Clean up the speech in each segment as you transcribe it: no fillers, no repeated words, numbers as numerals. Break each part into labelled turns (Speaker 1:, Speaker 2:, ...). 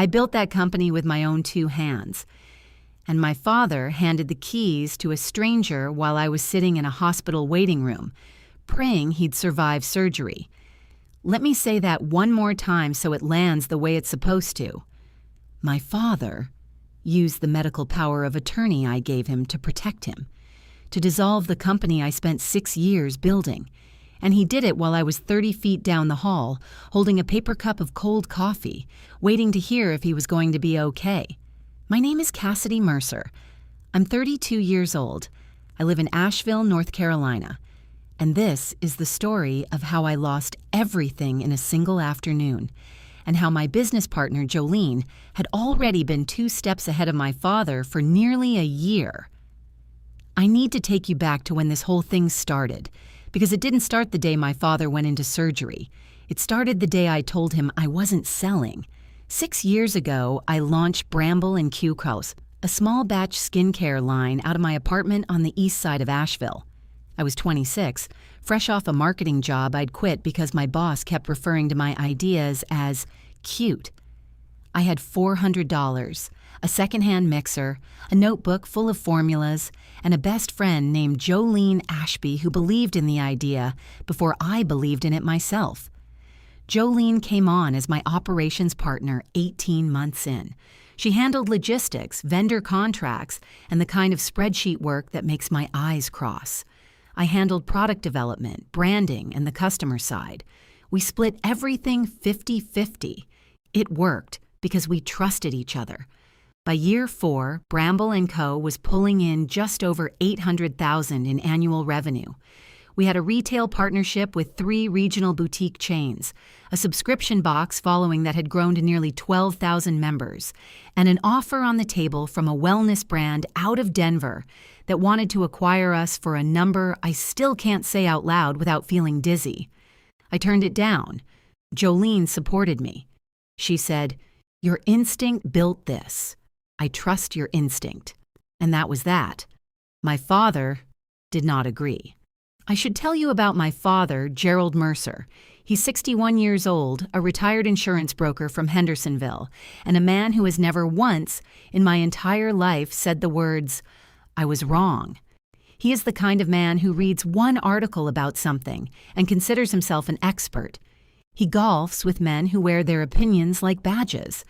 Speaker 1: I built that company with my own two hands. And my father handed the keys to a stranger while I was sitting in a hospital waiting room, praying he'd survive surgery. Let me say that one more time so it lands the way it's supposed to. My father used the medical power of attorney I gave him to protect him, to dissolve the company I spent 6 years building. And he did it while I was 30 feet down the hall, holding a paper cup of cold coffee, waiting to hear if he was going to be okay. My name is Cassidy Mercer. I'm 32 years old. I live in Asheville, North Carolina. And this is the story of how I lost everything in a single afternoon, and how my business partner, Jolene, had already been 2 steps ahead of my father for nearly a year. I need to take you back to when this whole thing started, because it didn't start the day my father went into surgery. It started the day I told him I wasn't selling. 6 years ago, I launched Bramble & Q-Crows, a small batch skincare line out of my apartment on the east side of Asheville. I was 26, fresh off a marketing job I'd quit because my boss kept referring to my ideas as cute. I had $400, a secondhand mixer, a notebook full of formulas, and a best friend named Jolene Ashby who believed in the idea before I believed in it myself. Jolene came on as my operations partner 18 months in. She handled logistics, vendor contracts, and the kind of spreadsheet work that makes my eyes cross. I handled product development, branding, and the customer side. We split everything 50-50. It worked because we trusted each other. By year 4, Bramble & Co. was pulling in just over $800,000 in annual revenue. We had a retail partnership with 3 regional boutique chains, a subscription box following that had grown to nearly 12,000 members, and an offer on the table from a wellness brand out of Denver that wanted to acquire us for a number I still can't say out loud without feeling dizzy. I turned it down. Jolene supported me. She said, "Your instinct built this. I trust your instinct." And that was that. My father did not agree. I should tell you about my father, Gerald Mercer. He's 61 years old, a retired insurance broker from Hendersonville, and a man who has never once in my entire life said the words, "I was wrong." He is the kind of man who reads one article about something and considers himself an expert. He golfs with men who wear their opinions like badges.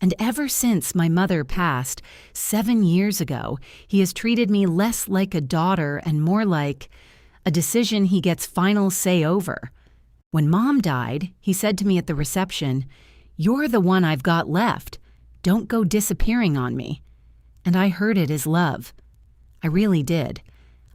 Speaker 1: And ever since my mother passed 7 years ago, he has treated me less like a daughter and more like a decision he gets final say over. When Mom died, he said to me at the reception, "You're the one I've got left. Don't go disappearing on me." And I heard it as love. I really did.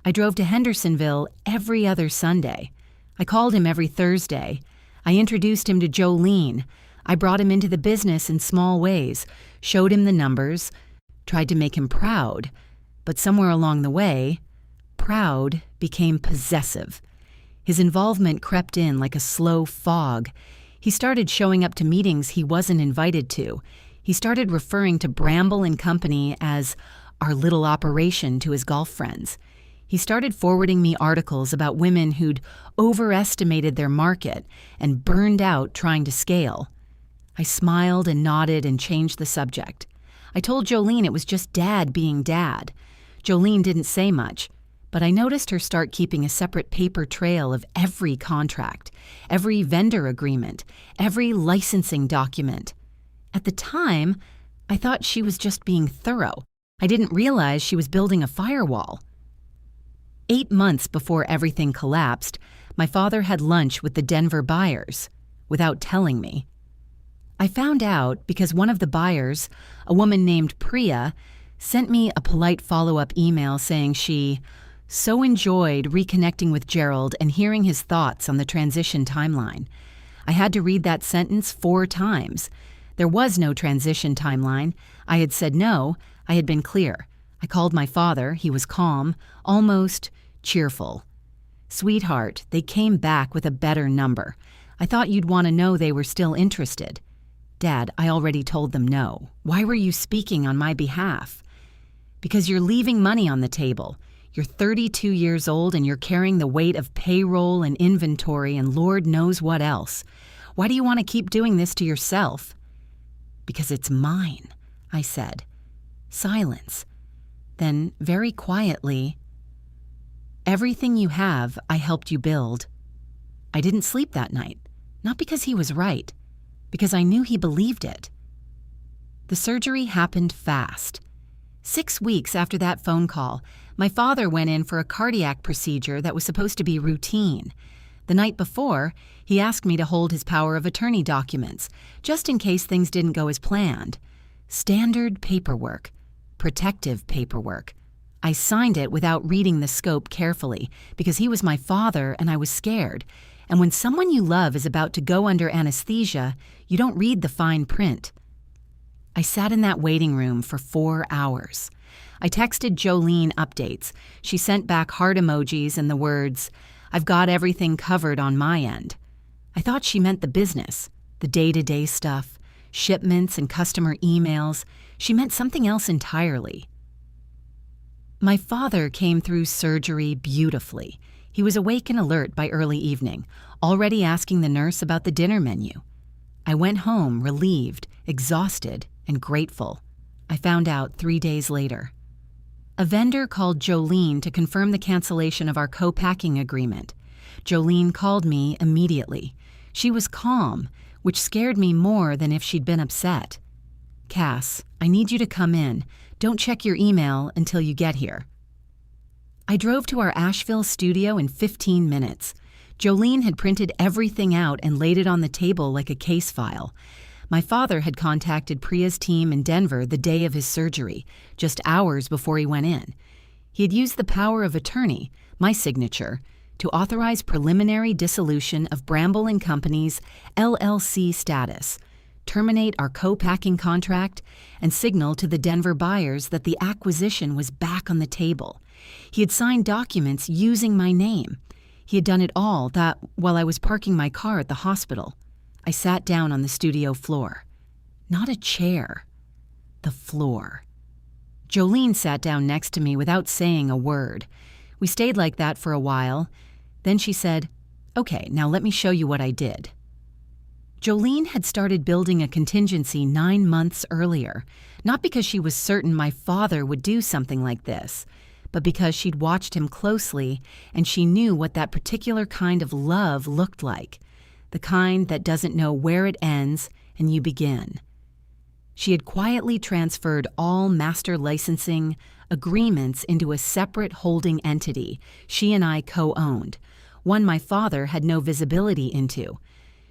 Speaker 1: I drove to Hendersonville every other Sunday. I called him every Thursday. I introduced him to Jolene. I brought him into the business in small ways, showed him the numbers, tried to make him proud. But somewhere along the way, proud became possessive. His involvement crept in like a slow fog. He started showing up to meetings he wasn't invited to. He started referring to Bramble & Company as our little operation to his golf friends. He started forwarding me articles about women who'd overestimated their market and burned out trying to scale. I smiled and nodded and changed the subject. I told Jolene it was just Dad being Dad. Jolene didn't say much, but I noticed her start keeping a separate paper trail of every contract, every vendor agreement, every licensing document. At the time, I thought she was just being thorough. I didn't realize she was building a firewall. 8 months before everything collapsed, my father had lunch with the Denver buyers, without telling me. I found out because one of the buyers, a woman named Priya, sent me a polite follow-up email saying she so enjoyed reconnecting with Gerald and hearing his thoughts on the transition timeline. I had to read that sentence 4 times. There was no transition timeline. I had said no. I had been clear. I called my father. He was calm, almost cheerful. "Sweetheart, they came back with a better number. I thought you'd want to know they were still interested." "Dad, I already told them no. Why were you speaking on my behalf?" "Because you're leaving money on the table. You're 32 years old and you're carrying the weight of payroll and inventory and Lord knows what else. Why do you want to keep doing this to yourself?" Because it's mine, I said. Silence. Then, very quietly, everything you have, I helped you build. I didn't sleep that night, not because he was right, because I knew he believed it. The surgery happened fast. 6 weeks after that phone call, my father went in for a cardiac procedure that was supposed to be routine. The night before, he asked me to hold his power of attorney documents, just in case things didn't go as planned. Standard paperwork. Protective paperwork. I signed it without reading the scope carefully, because he was my father and I was scared. And when someone you love is about to go under anesthesia, you don't read the fine print. I sat in that waiting room for 4 hours. I texted Jolene updates. She sent back heart emojis and the words, "I've got everything covered on my end." I thought she meant the business, the day-to-day stuff, shipments and customer emails. She meant something else entirely. My father came through surgery beautifully. He was awake and alert by early evening, already asking the nurse about the dinner menu. I went home relieved, exhausted, and grateful. I found out 3 days later. A vendor called Jolene to confirm the cancellation of our co-packing agreement. Jolene called me immediately. She was calm, which scared me more than if she'd been upset. "Cass, I need you to come in. Don't check your email until you get here." I drove to our Asheville studio in 15 minutes. Jolene had printed everything out and laid it on the table like a case file. My father had contacted Priya's team in Denver the day of his surgery, just hours before he went in. He had used the power of attorney, my signature, to authorize preliminary dissolution of Bramble & Company's LLC status, terminate our co-packing contract, and signal to the Denver buyers that the acquisition was back on the table. He had signed documents using my name. He had done it all that while I was parking my car at the hospital. I sat down on the studio floor. Not a chair. The floor. Jolene sat down next to me without saying a word. We stayed like that for a while. Then she said, "Okay, now let me show you what I did." Jolene had started building a contingency 9 months earlier, not because she was certain my father would do something like this, but because she'd watched him closely and she knew what that particular kind of love looked like, the kind that doesn't know where it ends and you begin. She had quietly transferred all master licensing agreements into a separate holding entity she and I co-owned, one my father had no visibility into.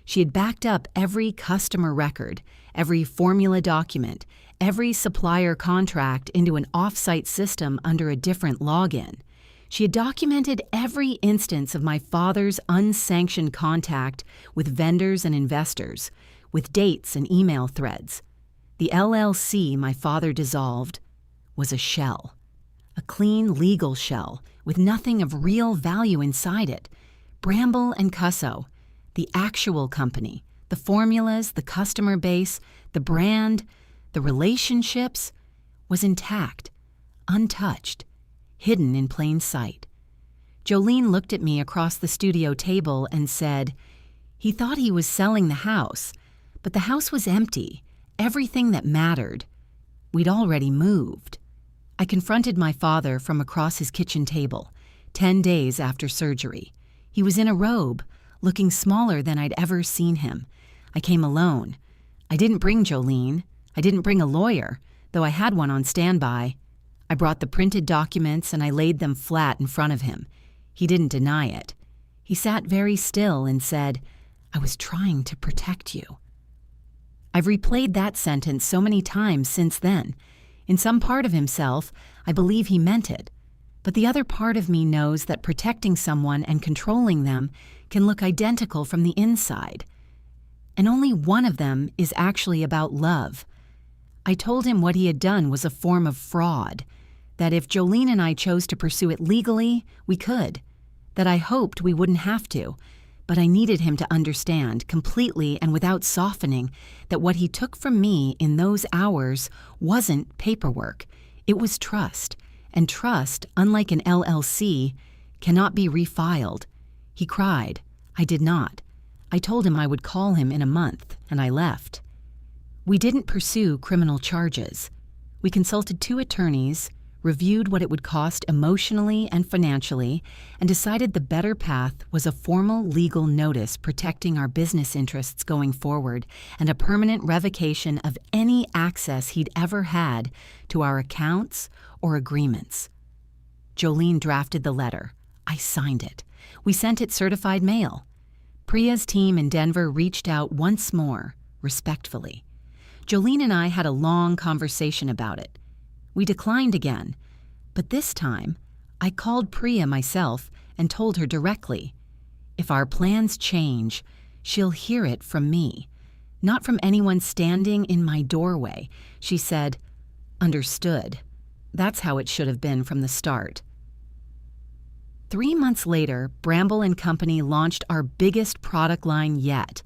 Speaker 1: She had backed up every customer record, every formula document, every supplier contract into an off-site system under a different login. She had documented every instance of my father's unsanctioned contact with vendors and investors, with dates and email threads. The LLC my father dissolved was a shell, a clean legal shell with nothing of real value inside it. Bramble and Cusso, the actual company, the formulas, the customer base, the brand, the relationships, was intact, untouched, hidden in plain sight. Jolene looked at me across the studio table and said, "He thought he was selling the house, but the house was empty, everything that mattered. We'd already moved." I confronted my father from across his kitchen table, 10 days after surgery. He was in a robe, looking smaller than I'd ever seen him. I came alone. I didn't bring Jolene. I didn't bring a lawyer, though I had one on standby. I brought the printed documents and I laid them flat in front of him. He didn't deny it. He sat very still and said, "I was trying to protect you." I've replayed that sentence so many times since then. In some part of himself, I believe he meant it. But the other part of me knows that protecting someone and controlling them can look identical from the inside. And only one of them is actually about love. I told him what he had done was a form of fraud, that if Jolene and I chose to pursue it legally, we could, that I hoped we wouldn't have to, but I needed him to understand, completely and without softening, that what he took from me in those hours wasn't paperwork. It was trust, and trust, unlike an LLC, cannot be refiled. He cried. I did not. I told him I would call him in a month, and I left. We didn't pursue criminal charges. We consulted 2 attorneys, reviewed what it would cost emotionally and financially, and decided the better path was a formal legal notice protecting our business interests going forward and a permanent revocation of any access he'd ever had to our accounts or agreements. Jolene drafted the letter. I signed it. We sent it certified mail. Priya's team in Denver reached out once more, respectfully. Jolene and I had a long conversation about it. We declined again, but this time, I called Priya myself and told her directly, if our plans change, she'll hear it from me, not from anyone standing in my doorway. She said, understood. That's how it should have been from the start. 3 months later, Bramble & Company launched our biggest product line yet,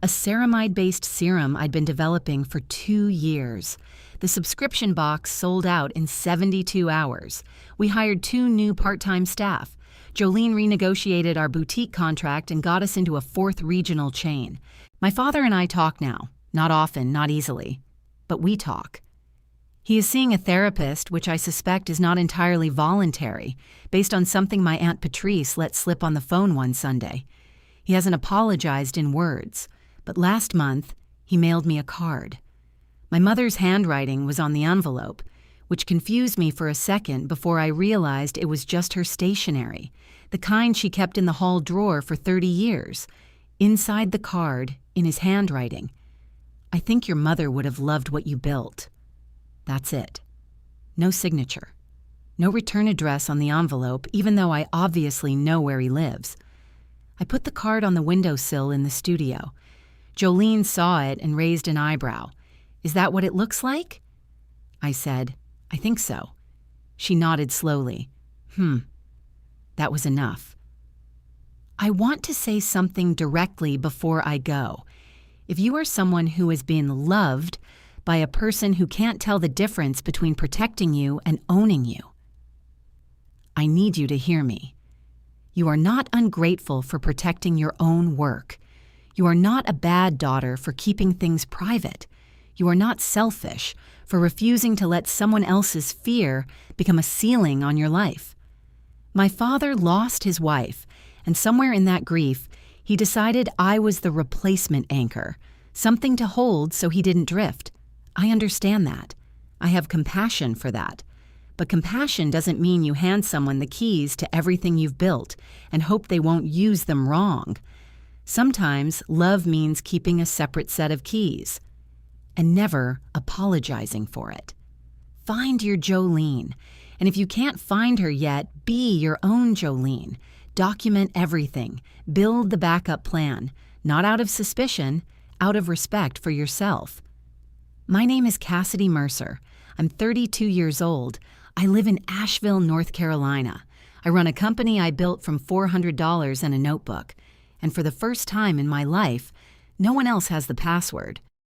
Speaker 1: a ceramide-based serum I'd been developing for 2 years. The subscription box sold out in 72 hours. We hired 2 new part-time staff. Jolene renegotiated our boutique contract and got us into a 4th regional chain. My father and I talk now. Not often, not easily. But we talk. He is seeing a therapist, which I suspect is not entirely voluntary, based on something my Aunt Patrice let slip on the phone one Sunday. He hasn't apologized in words, but last month, he mailed me a card. My mother's handwriting was on the envelope, which confused me for a second before I realized it was just her stationery, the kind she kept in the hall drawer for 30 years. Inside the card, in his handwriting, I think your mother would have loved what you built. That's it. No signature. No return address on the envelope, even though I obviously know where he lives. I put the card on the windowsill in the studio. Jolene saw it and raised an eyebrow. Is that what it looks like? I said, I think so. She nodded slowly. That was enough. I want to say something directly before I go. If you are someone who has been loved by a person who can't tell the difference between protecting you and owning you, I need you to hear me. You are not ungrateful for protecting your own work. You are not a bad daughter for keeping things private. You are not selfish for refusing to let someone else's fear become a ceiling on your life. My father lost his wife, and somewhere in that grief, he decided I was the replacement anchor, something to hold so he didn't drift. I understand that. I have compassion for that. But compassion doesn't mean you hand someone the keys to everything you've built and hope they won't use them wrong. Sometimes love means keeping a separate set of keys and never apologizing for it. Find your Jolene, and if you can't find her yet, be your own Jolene. Document everything. Build the backup plan, not out of suspicion, out of respect for yourself. My name is Cassidy Mercer. I'm 32 years old. I live in Asheville, North Carolina. I run a company I built from $400 and a notebook. And for the first time in my life, no one else has the password.